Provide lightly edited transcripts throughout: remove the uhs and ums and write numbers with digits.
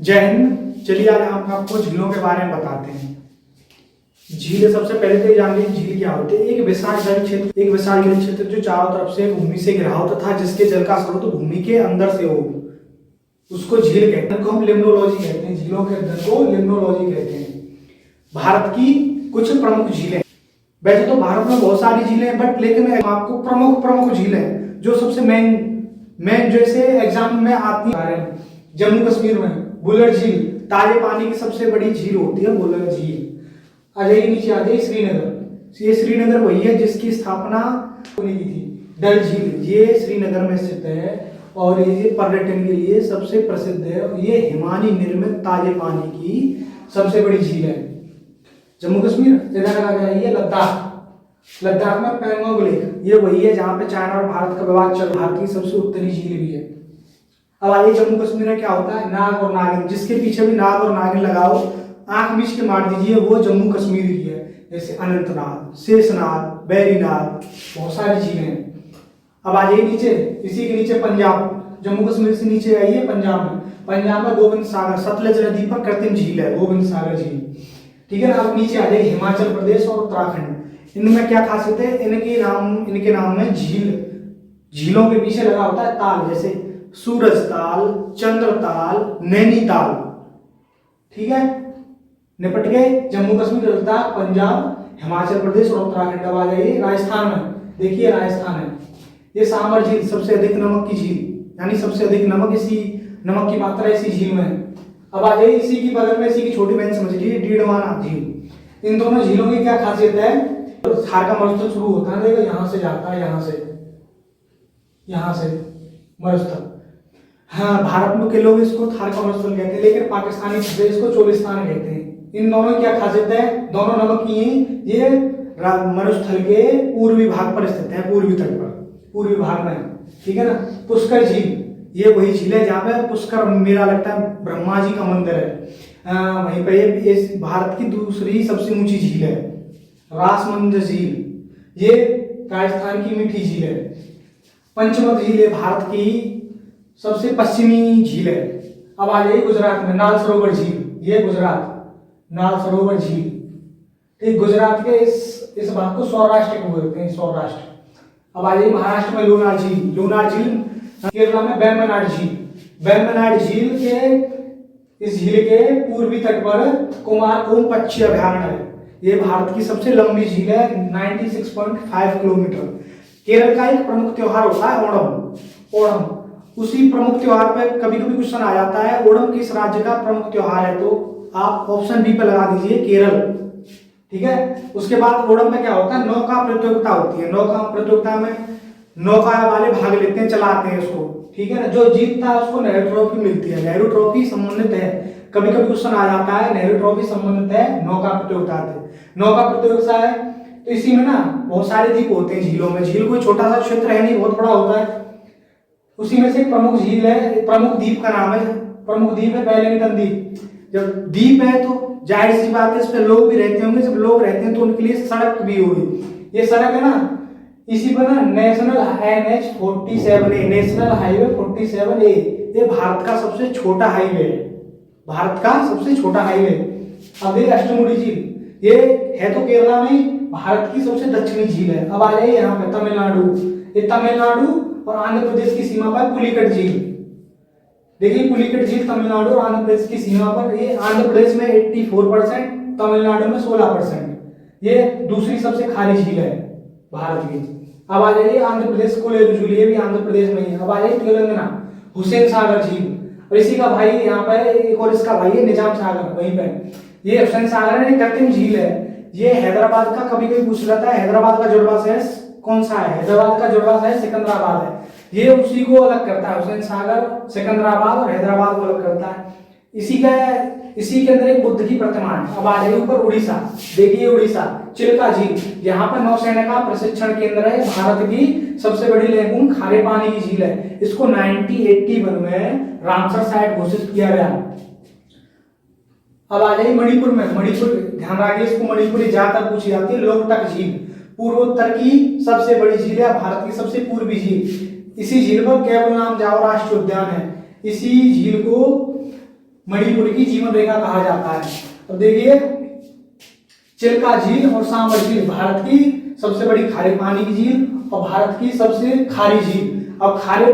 जय हिंद। चलिए आज हम आपको झीलों के बारे में बताते हैं। झील सबसे पहले तो जान लीजिए झील क्या होती है। एक विशाल जल क्षेत्र जो चारों तरफ से भूमि से घिरा होता था, जिसके जल का स्रोत भूमि के अंदर से हो, उसको झील कहते हैं। हम लिम्नोलॉजी कहते हैं, झीलों के अध्ययन को लिम्नोलॉजी कहते हैं। भारत की कुछ प्रमुख झीलें, वैसे तो भारत में बहुत सारी झीलें हैं, बट लेकिन आपको प्रमुख झीलें जो सबसे मेन जैसे एग्जाम में आती है। जम्मू कश्मीर में बुलर झील ताजे पानी की सबसे बड़ी झील होती है, बुलर झील। आ जाइए नीचे आ जाइए श्रीनगर। ये श्रीनगर वही है जिसकी स्थापना की थी। डल झील ये श्रीनगर में स्थित है और ये पर्यटन के लिए सबसे प्रसिद्ध है। ये हिमानी निर्मित ताजे पानी की सबसे बड़ी झील है। जम्मू कश्मीर इधर आ जाइए लद्दाख में पैंगोंग लेक, ये वही है जहाँ पे चाइना और भारत का विवाद चल रहा है। भारत की सबसे उत्तरी झील भी है। अब आइए जम्मू कश्मीर में क्या होता है, नाग और नागिन, जिसके पीछे भी नाग और नागिन लगाओ, आंख मीच के मार दीजिए, वो जम्मू कश्मीर की है। जैसे अनंतनाग, शेषनाग, बैरीनाग, बहुत सारी झीलें हैं। अब आ जाइए नीचे, इसी के नीचे पंजाब। जम्मू कश्मीर से नीचे आइए पंजाब में गोविंद सागर सतलज नदी पर कृत्रिम झील है, गोविंद सागर झील। ठीक है ना। अब नीचे आ जाइए हिमाचल प्रदेश और उत्तराखंड। इनमें क्या खासियत है, इनके नाम में झीलों के पीछे लगा होता है ताल, जैसे सूरज ताल, चंद्र ताल, नैनीताल। ठीक है, निपट गए जम्मू कश्मीर, लद्दाख, पंजाब, हिमाचल प्रदेश और उत्तराखंड। अब आ जाइए राजस्थान में। देखिए राजस्थान है, ये सांबर झील सबसे अधिक नमक की झील, यानी सबसे अधिक नमक की मात्रा इसी झील में है। अब आ जाइए इसी की बगल में, इसी की छोटी बहन समझ लीजिए डीडवाना झील। इन दोनों झीलों की क्या खासियत है, थार का मरुस्थल शुरू होता है, देखो यहाँ से जाता है, यहाँ से मरुस्थल। हाँ, भारत में के लोग इसको थार का मरुस्थल कहते हैं, लेकिन पाकिस्तानी इसको चोलिस्तान कहते हैं। इन दोनों की क्या खासियत है, दोनों नमक की हैं। ये मरुस्थल के पूर्वी भाग पर स्थित है, पूर्वी तट पर, पूर्वी भाग में। ठीक है ना। पुष्कर झील ये वही झील है जहाँ पे पुष्कर मेला लगता है, ब्रह्मा जी का मंदिर है। वहीं पे ये भारत की दूसरी सबसे ऊंची झील है। रासमंद झील ये राजस्थान की मीठी झील है। पंचमत झील ये भारत की सबसे पश्चिमी झील है। अब आ जाइए गुजरात में नाल सरोवर झील, ये गुजरात नाल सरोवर झील। ठीक, गुजरात के इस भाग को सौराष्ट्र को बोलते हैं, सौराष्ट्र। अब आ जाइए महाराष्ट्र में लोनार झील, केरला में वेम्बनाड झील के इस झील के पूर्वी तट पर कुमारकोम पक्षी अभयारण्य है। ये भारत की सबसे लंबी झील है, 96.5 किलोमीटर। केरल का एक प्रमुख त्योहार होता है ओणम। उसी प्रमुख त्योहार पर कभी कभी क्वेश्चन आ जाता है, ओणम किस राज्य का प्रमुख त्योहार है, तो आप ऑप्शन बी पे लगा दीजिए केरल। ठीक है। उसके बाद ओणम में क्या होता है, नौका प्रतियोगिता होती है। नौका प्रतियोगिता में नौका वाले भाग लेते हैं, चलाते हैं उसको। ठीक है ना। जो जीतता है उसको नेहरू ट्रॉफी मिलती है। नेहरू ट्रॉफी संबंधित है, कभी कभी क्वेश्चन आ जाता है, नेहरू ट्रॉफी संबंधित है नौका प्रतियोगिता से। नौका प्रतियोगिता है तो इसी में ना बहुत सारे द्वीप होते हैं झीलों में। झील कोई छोटा सा क्षेत्र है नहीं, बहुत बड़ा होता है। उसी में से एक प्रमुख झील है, प्रमुख द्वीप का नाम है, प्रमुख द्वीप है वेलिंगटन द्वीप। जब द्वीप है तो जाहिर सी बात है इस पे लोग भी रहते होंगे। जब लोग रहते हैं तो उनके लिए सड़क भी होगी। ये सड़क है ना, इसी पर ना national NH47A, national highway 47A, ये भारत का सबसे छोटा हाईवे है, भारत का सबसे छोटा हाईवे। अब देखिए अष्टमुडी झील, ये है तो केरला में, भारत की सबसे दक्षिणी झील है। अब आ जाइए यहाँ पे तमिलनाडु। ये तमिलनाडु और आंध्र प्रदेश की सीमा पर पुलिकट झील। देखिए पुलिकट झील तमिलनाडु और आंध्र प्रदेश की सीमा पर। ये आंध्र प्रदेश में 84%, तमिलनाडु में 16%। ये दूसरी सबसे खारी झील है भारत की। अब आ जाइए आंध्र प्रदेश कोलेरू झील, ये भी आंध्र प्रदेश में ही है। अब आ जाइए तेलंगाना हुसैन सागर झील, और इसी का भाई यहाँ पे एक और इसका भाई है निजाम सागर, वहीं पे ये हुसैन सागर है, कृत्रिम झील है। ये हैदराबाद का कभी कभी पूछ लेता है, हैदराबाद का जुड़वा शहर कौन सा है, हैदराबाद का जुड़वा शहर सिकंदराबाद है। ये उसी को अलग करता है, हुसैन सागर सिकंदराबाद और हैदराबाद को अलग करता है। इसी के अंदर एक बुद्ध की प्रतिमा है। अब आ जाइए ऊपर उड़ीसा। देखिए उड़ीसा चिल्का झील, यहाँ पर नौसेना का प्रशिक्षण केंद्र है। भारत की सबसे बड़ी लैगून खारे पानी की झील है। इसको 1981 में रामसर साइट घोषित किया गया। अब आ जाइए मणिपुर में। मणिपुर ध्यान रखिए, इसको मणिपुरी ज्यादातर पूछी जाती है। लोकटक झील पूर्वोत्तर की सबसे बड़ी झील है, भारत की सबसे पूर्वी झील। इसी झील पर केवल नाम जाओ राष्ट्रीय उद्यान है। इसी झील को मणिपुर की जीवन रेखा कहा जाता है। अब देखिए, चिल्का झील और सांबर झील भारत की सबसे बड़ी खारे पानी की झील और भारत की सबसे खारी झील। अब खारे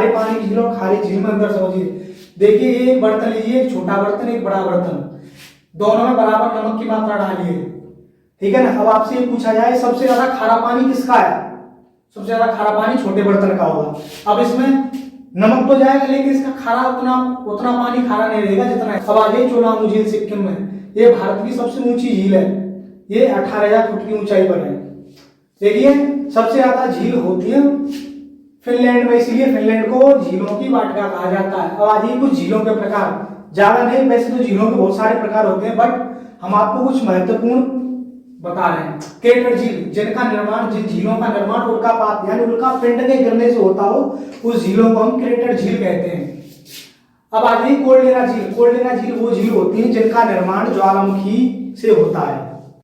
पानी की झील और खारी झील में अंतर समझिए। देखिए, एक बर्तन लीजिए, एक छोटा बर्तन एक बड़ा बर्तन, दोनों में बराबर नमक की मात्रा डालिए, ठीक है ना। अब आपसे ये पूछा जाए सबसे ज्यादा खारा पानी किसका है, सबसे ज्यादा खारा पानी छोटे बर्तन का होगा। अब इसमें नमक तो जाएगा लेकिन इसका खारा उतना पानी खारा नहीं रहेगा जितना है। अब आगे चोलांगू झील सिक्किम में, ये भारत की सबसे ऊंची झील है, ये 18,000 फुट की ऊंचाई पर है। देखिए, सबसे ज्यादा झील होती है फिनलैंड में, इसीलिए फिनलैंड को झीलों की वाटिका कहा जाता है। अब आइए कुछ झीलों के प्रकार, ज्यादा नहीं, वैसे तो झीलों के बहुत सारे प्रकार होते हैं बट हम आपको कुछ महत्वपूर्ण बता रहे हैं। क्रेटर झील, जिन झीलों का निर्माण उल्कापात यानी उल्का पिंड के गिरने से होता हो, उस झीलों को हम क्रेटर झील कहते हैं। अब आगे कोल्डेरा झील। कोल्डेरा झील वो झील होती है जिनका निर्माण ज्वालामुखी से होता है।